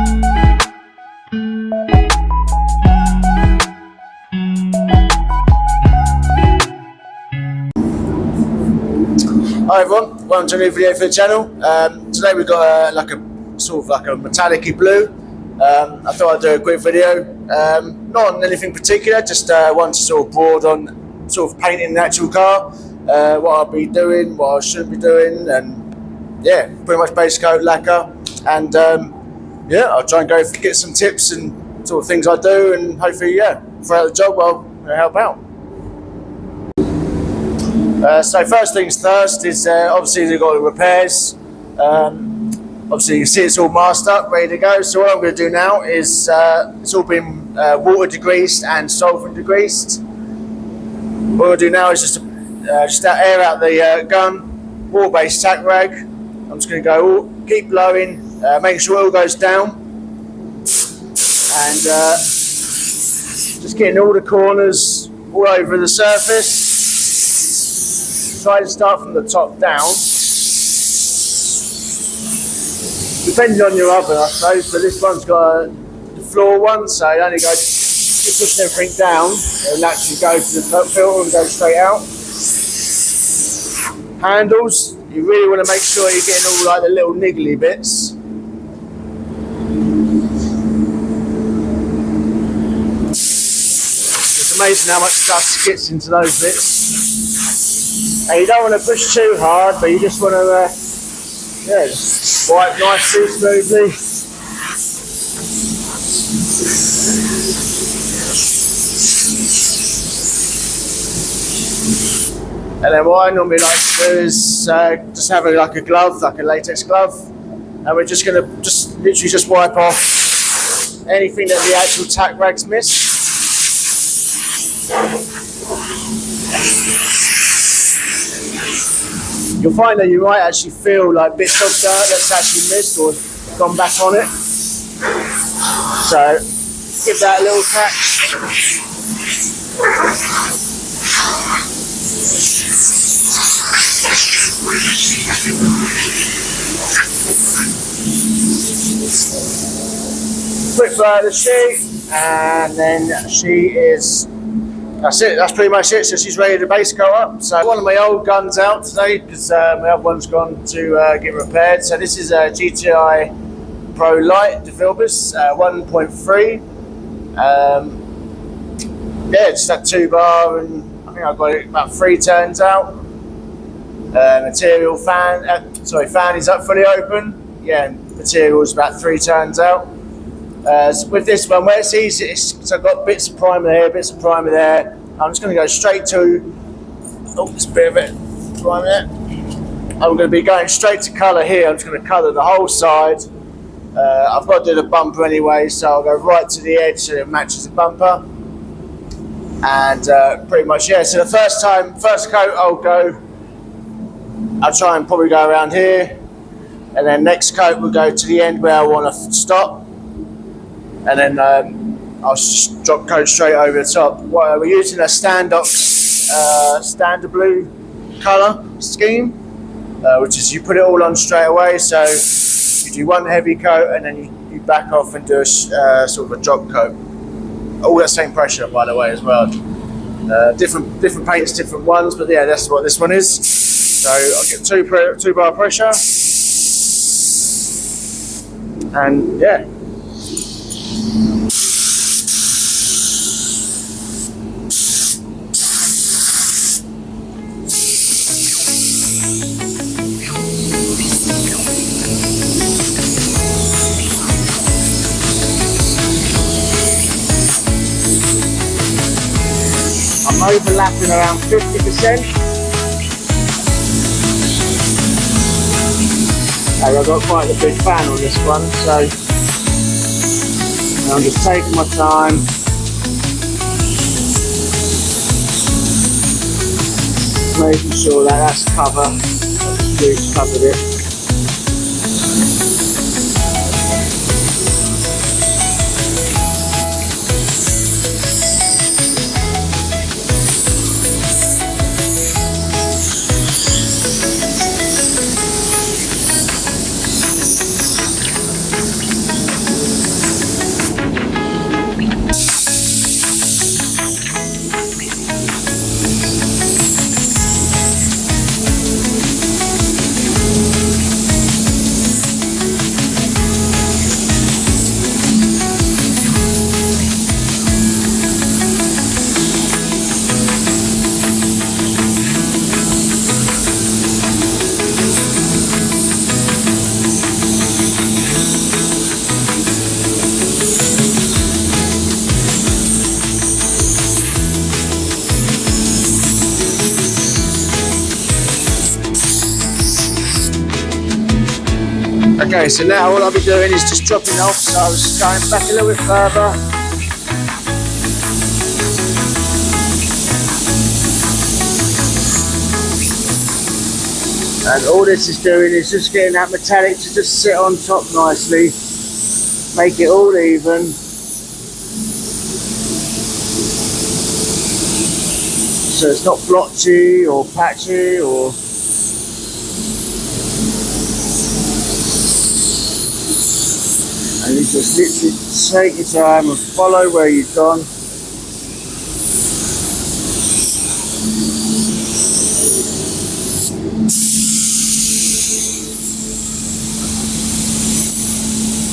Hi everyone, welcome to a new video for the channel. Today we've got like a sort of like a metallic-y blue. I thought I'd do a quick video, not on anything particular, just one to sort of broad on sort of painting the actual car, what I'll be doing, what I should be doing, and yeah, pretty much base coat, lacquer, and yeah, I'll try and get some tips and sort of things I do, and hopefully throughout the job I'll help out. So first things first is obviously they've got the repairs. Obviously you can see it's all masked up, ready to go. So what I'm going to do now is it's all been water degreased and solvent degreased. What I'll do now is just air out the gun, waterbase tack rag. I'm just going to go keep blowing, make sure it all goes down, and just getting all the corners all over the surface. Try to start from the top down, depending on your oven I suppose, but this one's got the floor one, so you only go, you push everything down, it'll naturally go to the filter and go straight out. Handles, you really want to make sure you're getting all like the little niggly bits. It's amazing how much dust gets into those bits. And you don't want to push too hard, but you just want to just wipe nicely, smoothly. And then what I normally like to do is just have like a glove, like a latex glove, and we're just going to literally wipe off anything that the actual tack rag's missed. You'll find that you might actually feel like bits of dirt that's actually missed or gone back on it. So give that a little crack. Quick blow of the sheet, and then she is. That's it, that's pretty much it, so she's ready to base coat up. So one of my old guns out today, because my other one's gone to get repaired. So this is a GTI Pro Lite developers, 1.3. Yeah, just that 2-bar, and I think I've got it about 3 turns out. Material fan, fan is up fully open. Yeah, material is about 3 turns out. So with this one, where it's easy, so I've got bits of primer here, bits of primer there. I'm just going to go straight to, this bit of it, primer there. I'm going to be going straight to colour here. I'm just going to colour the whole side. I've got to do the bumper anyway, so I'll go right to the edge so it matches the bumper. And pretty much, yeah, so the first coat I'll try and probably go around here. And then next coat will go to the end where I want to stop. And then I'll just drop coat straight over the top. We're using a standard blue colour scheme, which is you put it all on straight away. So you do one heavy coat and then you back off and do a sort of a drop coat. All that same pressure, by the way, as well. Different paints, different ones, but yeah, that's what this one is. So I'll get 2-bar pressure, and yeah. I'm overlapping around 50%. I've got quite a big fan on this one, so I'm just taking my time. Making sure that that's covered. The juice covered it. Okay, so now all I'll be doing is just dropping off, so I was going back a little bit further. And all this is doing is just getting that metallic to just sit on top nicely, make it all even. So it's not blotchy or patchy or... And you just literally take your time and follow where you've gone.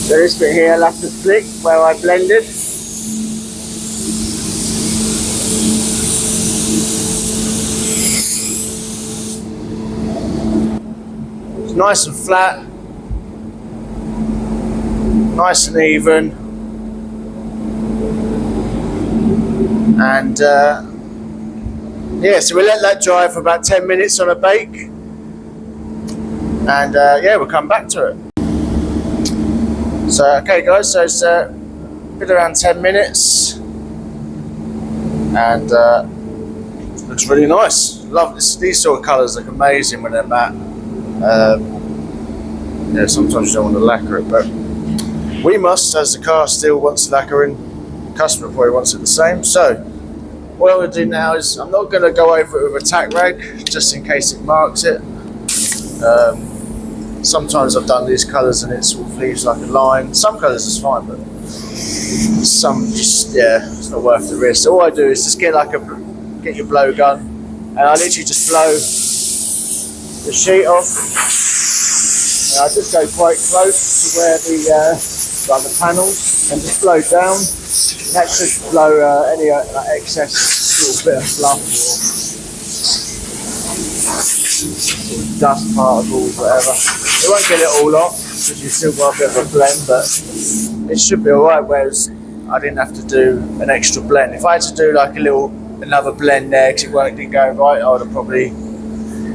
So this bit here I'll have to flick where I blended. It's nice and flat. Nice and even, and yeah, so we'll let that dry for about 10 minutes on a bake, and yeah, we'll come back to it. So okay guys, so it's been around 10 minutes, and looks really nice. Love this. These sort of colours look amazing when they're matte. Yeah, sometimes you don't want to lacquer it, but we must, as the car still wants lacquering. The customer probably wants it the same. So what I'm going to do now is I'm not going to go over it with a tack rag, just in case it marks it. Sometimes I've done these colours and it sort of leaves like a line. Some colours is fine, but some just, yeah, it's not worth the risk. So all I do is just get your blow gun, and I literally just blow the sheet off. And I just go quite close to where the panels, and just blow down. That should blow any excess sort of bit of fluff or dust particles, whatever. It won't get it all off because you've still got a bit of a blend, but it should be alright. Whereas I didn't have to do an extra blend. If I had to do like another blend there because it didn't go right, I would have probably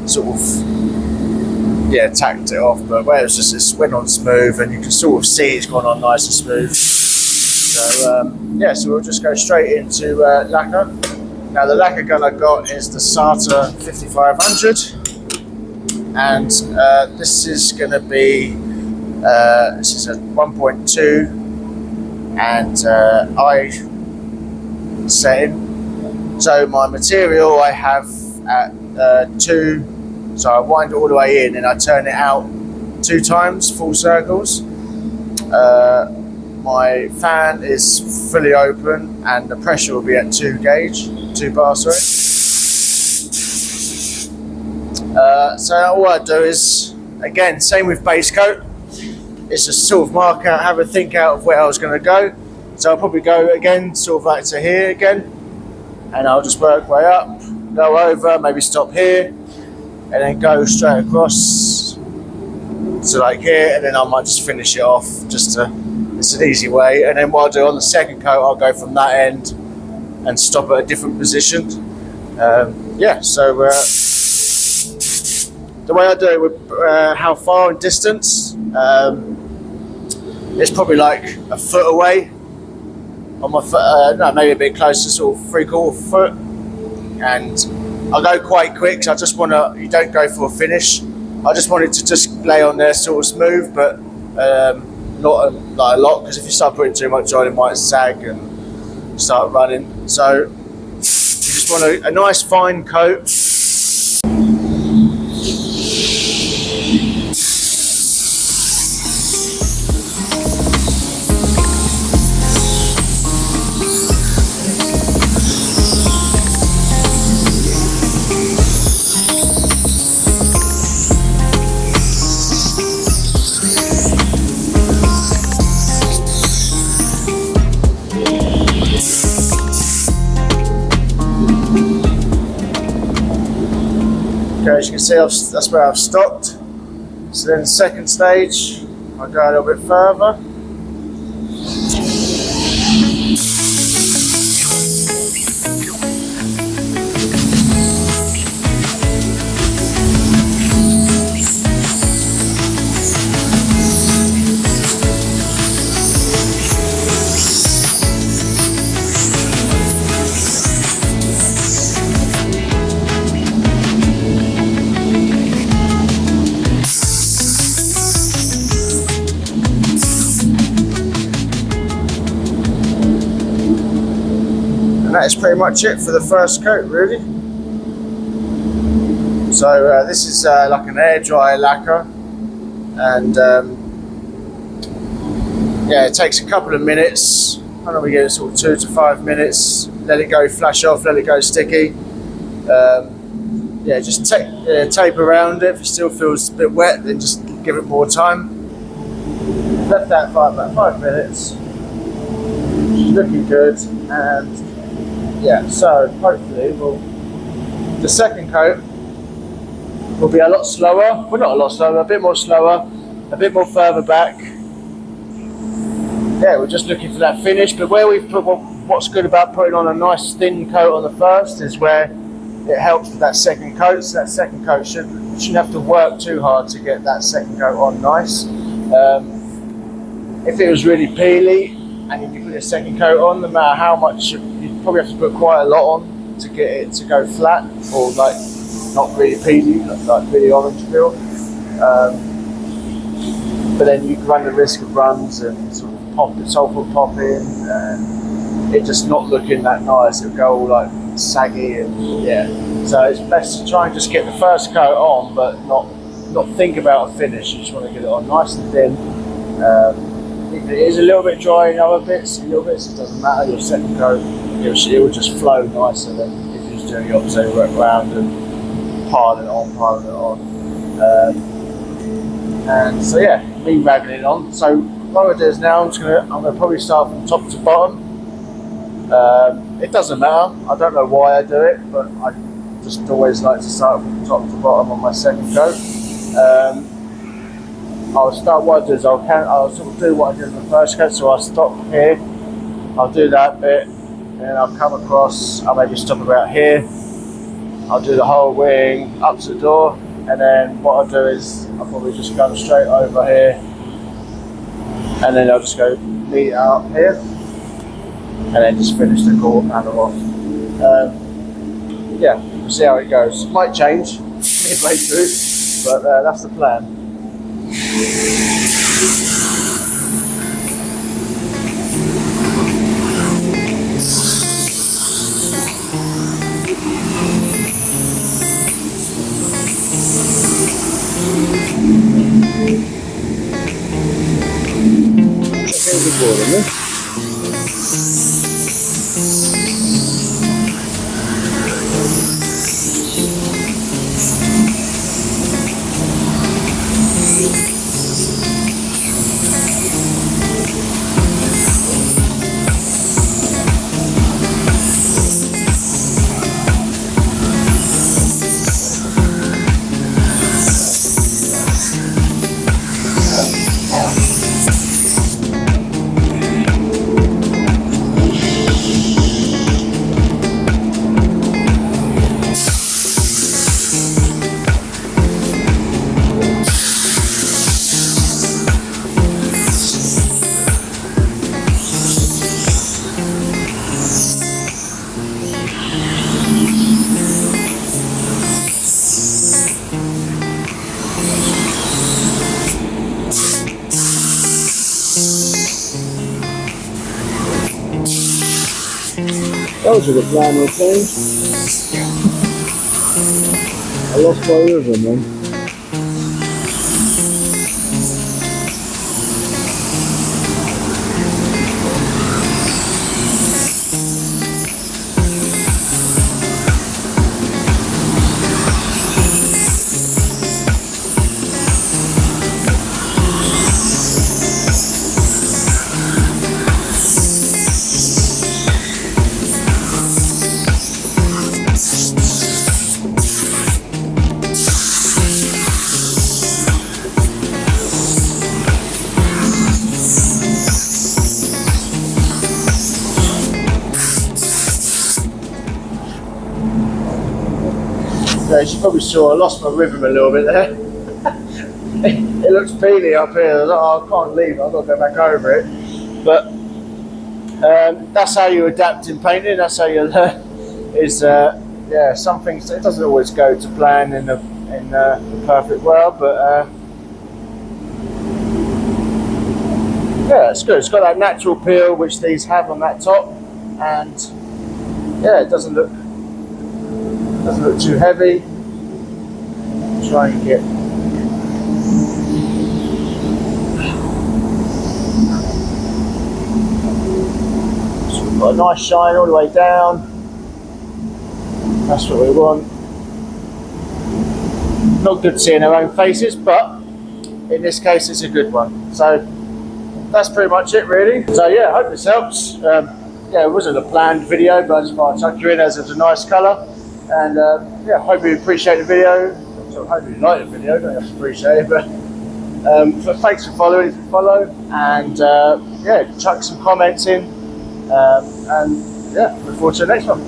sort of, yeah, tacked it off. But where it's just, it went on smooth, and you can sort of see it's gone on nice and smooth. So yeah, so we'll just go straight into lacquer. Now the lacquer gun I got is the SATA 5500, and this is going to be this is a 1.2 and I setting. So my material I have at 2. So I wind it all the way in and I turn it out 2 times, full circles. My fan is fully open and the pressure will be at 2 bar, sorry. So all I do is, again, same with base coat. It's just sort of mark out, have a think out of where I was going to go. So I'll probably go again, sort of like to here again. And I'll just work way up, go over, maybe stop here. And then go straight across to like here, and then I might just finish it off. It's an easy way. And then what I'll do on the second coat, I'll go from that end and stop at a different position. Yeah, so the way I do it with how far in distance, it's probably like a foot away on my foot, no, maybe a bit closer, sort of 3/4 foot. And I'll go quite quick, so I just want to, you don't go for a finish. I just want it to just lay on there sort of smooth, but not a lot, because if you start putting too much on, it might sag and start running. So you just want a nice fine coat. Okay, as you can see, that's where I've stopped. So then the second stage, I'll go a little bit further. And that is pretty much it for the first coat, really. So this is like an air dry lacquer, and yeah, it takes a couple of minutes. I don't know, we get it sort of 2 to 5 minutes. Let it go, flash off, let it go sticky. Yeah, just tape around it. If it still feels a bit wet, then just give it more time. Left that for about 5 minutes. It's looking good, and yeah, so hopefully the second coat will be a lot slower. Well, not a lot slower, a bit more slower, a bit more further back. Yeah, we're just looking for that finish. But where we've put what's good about putting on a nice thin coat on the first is where it helps with that second coat. So that second coat shouldn't have to work too hard to get that second coat on nice. If it was really peely and you put a second coat on, no matter how much, you'd probably have to put quite a lot on to get it to go flat, or like not really peely, like really orange peel. But then you run the risk of runs and sort of sulphur popping, and it just not looking that nice. It'll go all like saggy, and yeah. So it's best to try and just get the first coat on, but not think about a finish. You just want to get it on nice and thin. If it is a little bit dry in other bits, it doesn't matter. Your second coat, it will just flow nicer than if you're just doing the opposite way around and piling it on. And so yeah, me ragging it on. So what I'm gonna do is now I'm gonna probably start from top to bottom. It doesn't matter. I don't know why I do it, but I just always like to start from top to bottom on my second coat. I'll start. What I do is I'll sort of do what I did in the first coat. So I'll stop here. I'll do that bit, and then I'll come across. I'll maybe stop about here. I'll do the whole wing up to the door, and then what I'll do is I'll probably just go straight over here, and then I'll just go meet it up here, and then just finish the quarter panel off. Yeah, we'll see how it goes. Might change midway through, but that's the plan. Those are the plan things. I lost my rhythm then. As you probably saw, I lost my rhythm a little bit there. It looks peely up here. I was like, oh, I can't leave, I've got to go back over it. But that's how you adapt in painting. That's how you learn. Is yeah, some things, it doesn't always go to plan in the perfect world, but yeah, it's good. It's got that natural peel which these have on that top, and yeah, it doesn't look too heavy. Try and get so we've got a nice shine all the way down. That's what we want. Not good seeing our own faces, but in this case it's a good one. So that's pretty much it really. So yeah, I hope this helps. Yeah, it wasn't a planned video, but I just thought I'd chuck you in as it's a nice colour. And yeah, hope you appreciate the video. So I hope you like the video, don't have to appreciate it, but thanks for following if you follow. And yeah, chuck some comments in. And yeah, look forward to the next one.